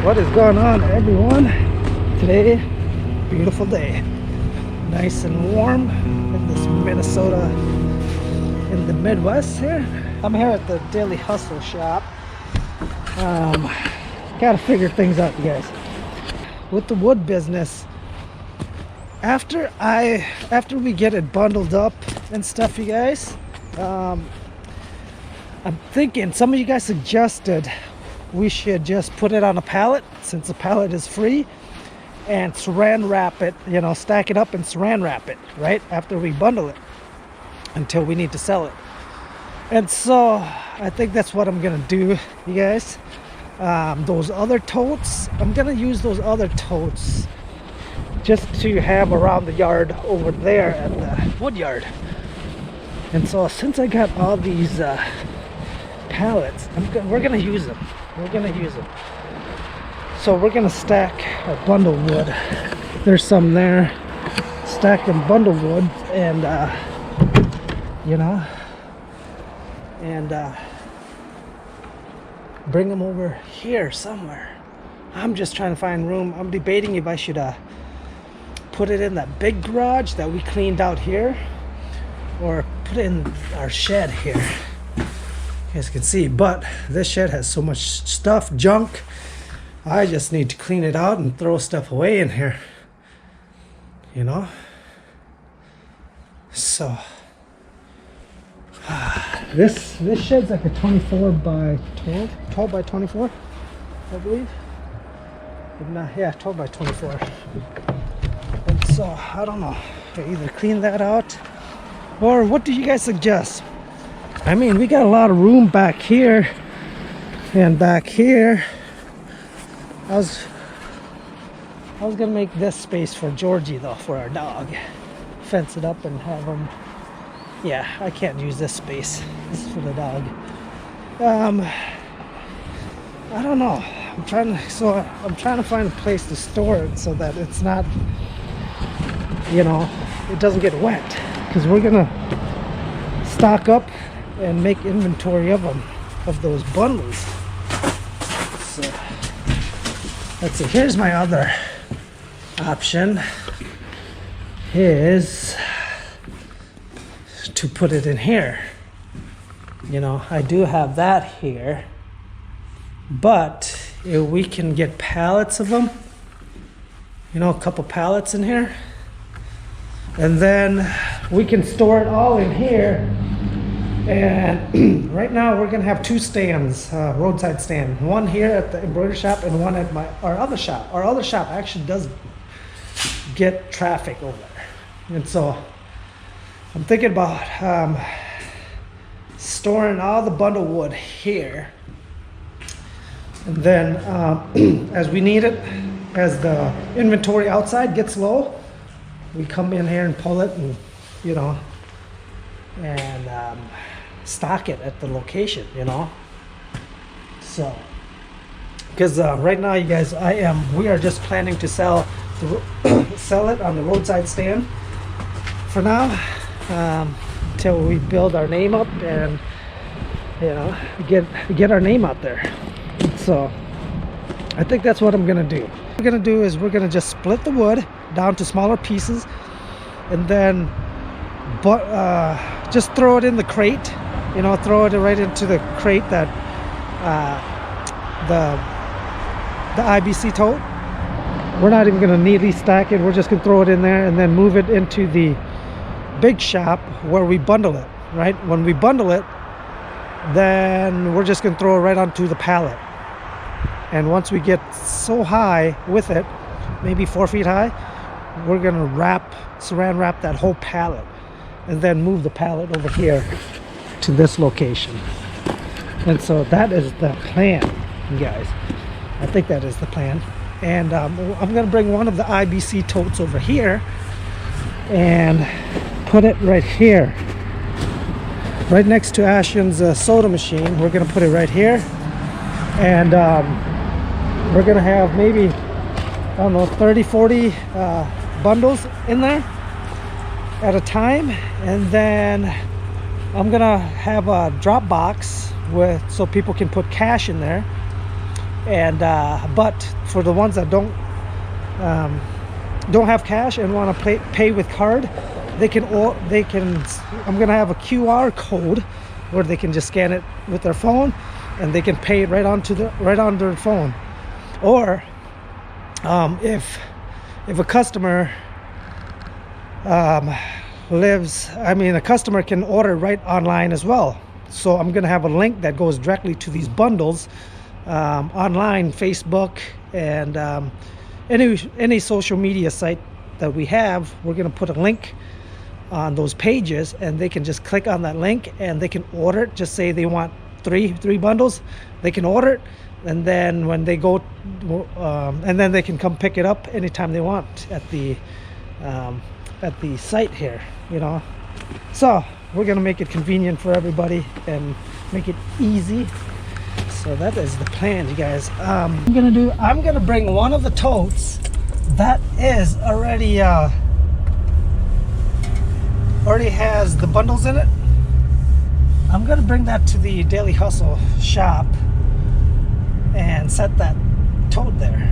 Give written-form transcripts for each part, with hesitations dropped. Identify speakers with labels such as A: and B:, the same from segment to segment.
A: What is going on, everyone? Today, beautiful day, nice and warm in this Minnesota, in the Midwest here. I'm here at the Daily Hustle shop. Gotta figure things out, you guys. With the wood business, after we get it bundled up and stuff, you guys, I'm thinking some of you guys suggested we should just put it on a pallet, since the pallet is free, and saran wrap it, stack it up and saran wrap it right after we bundle it until we need to sell it. And so I think that's what I'm gonna do, you guys. Those other totes, I'm gonna use those other totes just to have around the yard over there at the wood yard. And so since I got all these pallets, we're gonna use them. So we're gonna stack our bundle wood. There's some there. Stack them bundle wood, and bring them over here somewhere. I'm just trying to find room. I'm debating if I should put it in that big garage that we cleaned out here, or put it in our shed here. You guys can see, but this shed has so much stuff, junk. I just need to clean it out and throw stuff away in here, so this shed's like a 24 by 12 by 24, I believe. If not, yeah, 12 by 24. And so I don't know, either clean that out, or what do you guys suggest? I mean, we got a lot of room back here and back here. I was gonna make this space for Georgie though, for our dog. Fence it up and have him. Yeah, I can't use this space. This is for the dog. I don't know. I'm trying to find a place to store it so that it's not, it doesn't get wet. Because we're gonna stock up and make inventory of them, of those bundles. So let's see, here's my other option, is to put it in here. I do have that here, but if we can get pallets of them, a couple pallets in here, and then we can store it all in here. And right now we're gonna have two stands, roadside stand, one here at the embroidery shop and one at our other shop. Our other shop actually does get traffic over there, and so I'm thinking about storing all the bundle wood here, and then as we need it, as the inventory outside gets low, we come in here and pull it, and and stock it at the location, so because right now, you guys, we are just planning to sell it on the roadside stand for now, until we build our name up and get our name out there. So I think that's what I'm gonna do. What we're gonna do is we're gonna just split the wood down to smaller pieces, and then just throw it in the crate, throw it right into the crate that the IBC tote. We're not even gonna neatly stack it. We're just gonna throw it in there and then move it into the big shop where we bundle it, right? When we bundle it, then we're just gonna throw it right onto the pallet. And once we get so high with it, maybe 4 feet high, we're gonna saran wrap that whole pallet, and then move the pallet over here to this location. And so that is the plan, you guys. I think that is the plan. And I'm gonna bring one of the IBC totes over here and put it right here, right next to Ashton's soda machine. We're gonna put it right here, and we're gonna have maybe, I don't know, 30-40 bundles in there at a time. And then I'm gonna have a drop box so people can put cash in there. And but for the ones that don't have cash and want to pay with card, they can I'm gonna have a QR code where they can just scan it with their phone, and they can pay it right on their phone. Or if a customer a customer can order right online as well. So I'm gonna have a link that goes directly to these bundles online, Facebook, and any social media site that we have. We're gonna put a link on those pages, and they can just click on that link and they can order it. Just say they want three bundles, they can order it, and then when they go and then they can come pick it up anytime they want at the site here, you know. So we're gonna make it convenient for everybody and make it easy. So that is the plan, you guys. I'm gonna bring one of the totes that is already has the bundles in it. I'm gonna bring that to the Daily Hustle shop and set that tote there.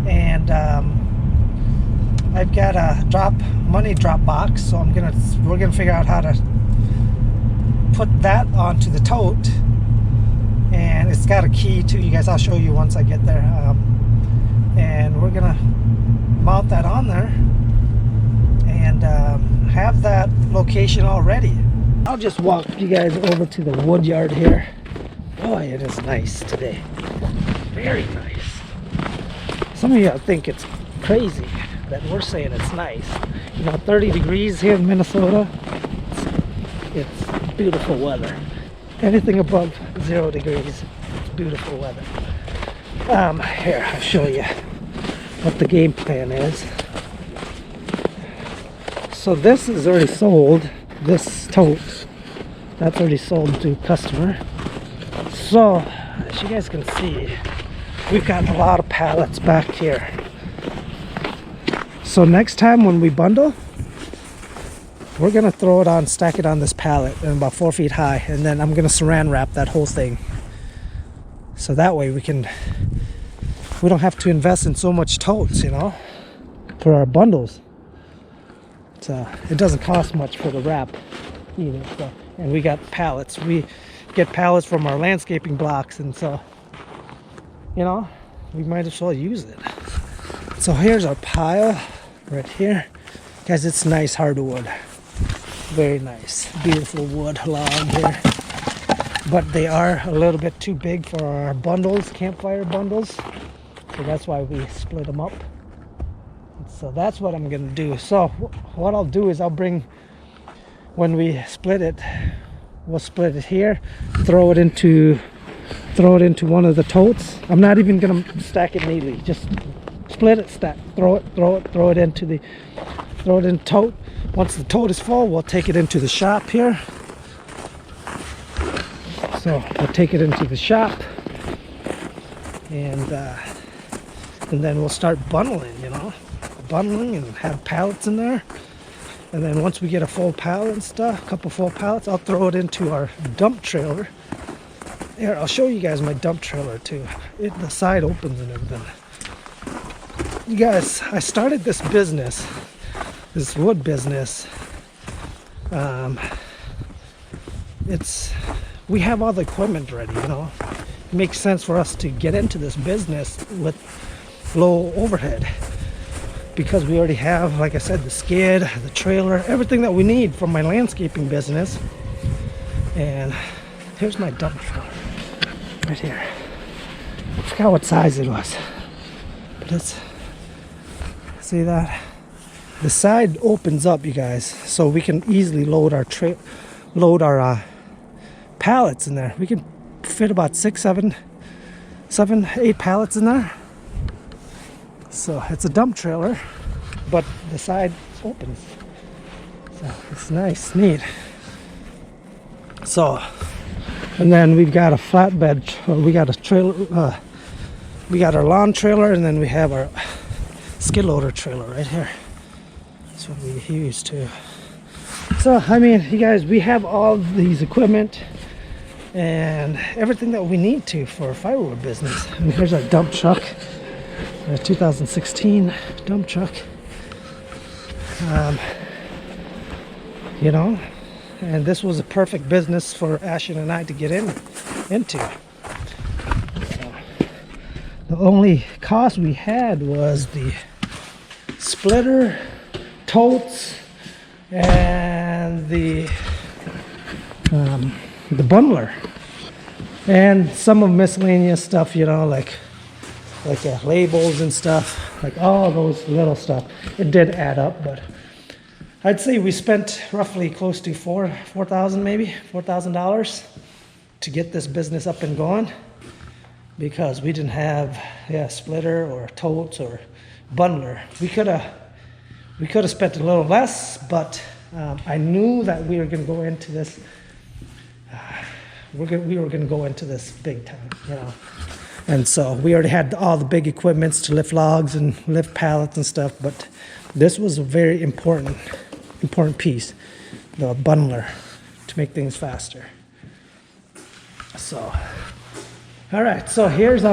A: And I've got a money drop box, so we're gonna figure out how to put that onto the tote. And it's got a key too, you guys. I'll show you once I get there. And we're gonna mount that on there and have that location all ready. I'll just walk you guys over to the wood yard here. Boy, it is nice today. Very nice. Some of you think it's crazy that we're saying it's nice. You know, 30 degrees here in Minnesota. It's beautiful weather. Anything above 0 degrees, it's beautiful weather. Here, I'll show you what the game plan is. So this is already sold. This tote, that's already sold to customer. So as you guys can see, we've got a lot of pallets back here. So next time when we bundle, we're gonna throw it on, stack it on this pallet, and about 4 feet high, and then I'm gonna saran wrap that whole thing. So that way we don't have to invest in so much totes, you know, for our bundles. So it doesn't cost much for the wrap either. So, and we got pallets. We get pallets from our landscaping blocks, and so, you know, we might as well use it. So here's our pile right here. Guys, it's nice hardwood. Very nice. Beautiful wood log here. But they are a little bit too big for our bundles, campfire bundles. So that's why we split them up. So that's what I'm gonna do. So what I'll do is when we split it, we'll split it here, throw it into one of the totes. I'm not even gonna stack it neatly. Just split it, stack, throw it into the tote. Once the tote is full, we'll take it into the shop here. So we'll take it into the shop, and then we'll start bundling, you know, and have pallets in there. And then once we get a full pallet and stuff, a couple full pallets, I'll throw it into our dump trailer. Here, I'll show you guys my dump trailer too. The side opens and everything. You guys, I started this business, this wood business. We have all the equipment ready, you know. It makes sense for us to get into this business with low overhead, because we already have, like I said, the skid, the trailer, everything that we need from my landscaping business. And here's my dump trailer right here. I forgot what size it was, but it's, see that? The side opens up, you guys, so we can easily load our pallets in there. We can fit about 6, 7, 8 pallets in there. So it's a dump trailer, but the side opens, so it's nice, neat. So, and then we've got a flatbed, we got a trailer, we got our lawn trailer, and then we have our skid loader trailer right here. That's what we use too. So I mean, you guys, we have all these equipment, and everything that we need to for a firewood business. And here's our dump truck, a 2016 dump truck. You know, and this was a perfect business for Ashton and I to get into. The only cost we had was the splitter, totes, and the bundler, and some of miscellaneous stuff, you know, like labels and stuff, like all those little stuff. It did add up, but I'd say we spent roughly close to $4,000, maybe $4,000 to get this business up and going, because we didn't have splitter or totes or bundler. We could have spent a little less, but I knew that we were going to go into this. We were going to go into this big time, you know. And so we already had all the big equipments to lift logs and lift pallets and stuff, but this was a very important piece, the bundler, to make things faster. So, all right, so here it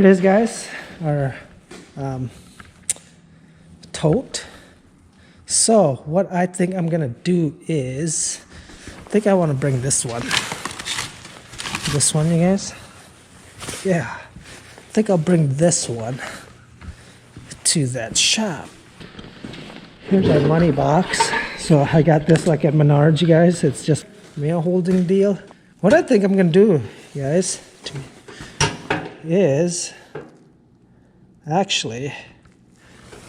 A: is, guys, our tote. So what I think I'm gonna do is, I think I want to bring this one, you guys. Yeah, I think I'll bring this one to that shop. Here's our money box. So I got this like at Menards, you guys. It's just mail holding deal. What I think I'm gonna do, guys, is actually,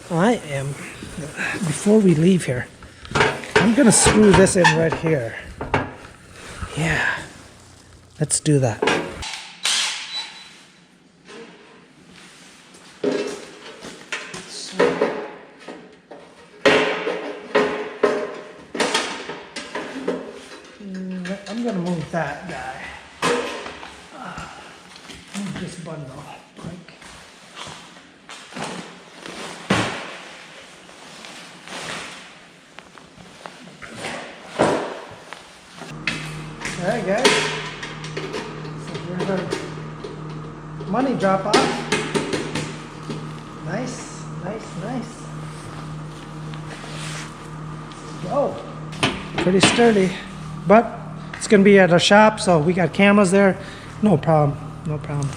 A: before we leave here, I'm gonna screw this in right here. Yeah, let's do that. I'm gonna move that guy. Move this bundle. Like. Alright, guys. So here's our money drop off. Nice, nice, nice. Go. Pretty sturdy, but it's gonna be at our shop, so we got cameras there. No problem, no problem.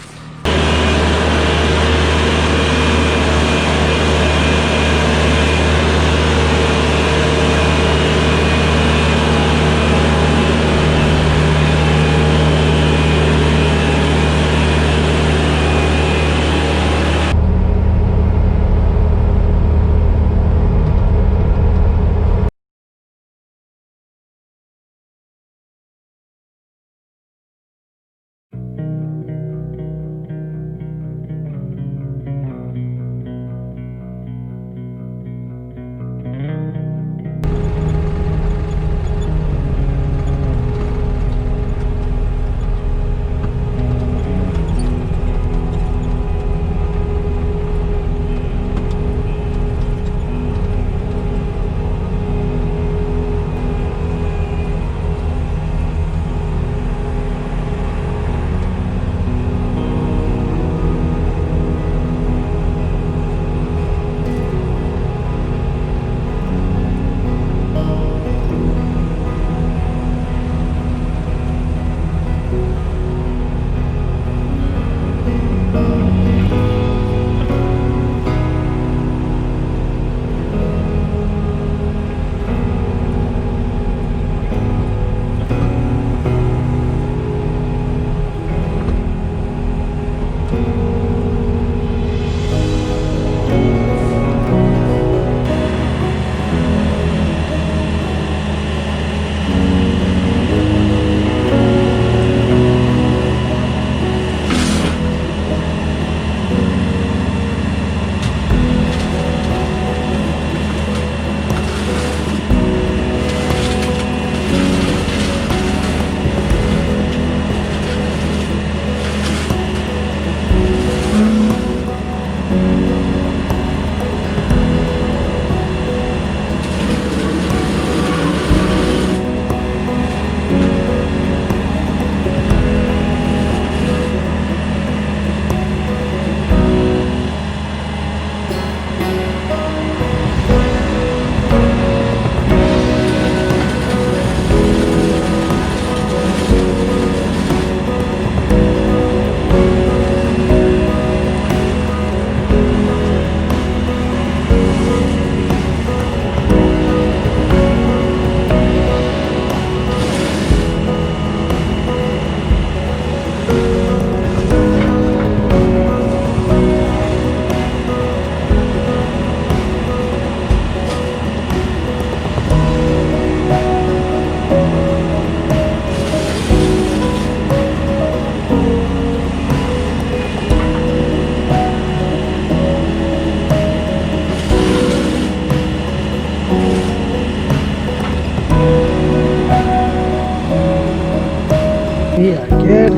A: We are good.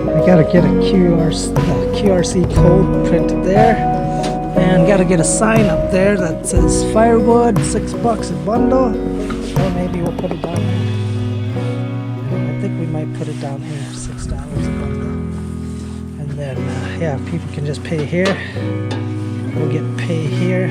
A: I gotta get a QRC code printed there, and gotta get a sign up there that says Firewood, $6 a bundle, or maybe we'll put it down here. I think we might put it down here, $6 a bundle, and then yeah, people can just pay here. We'll get pay here.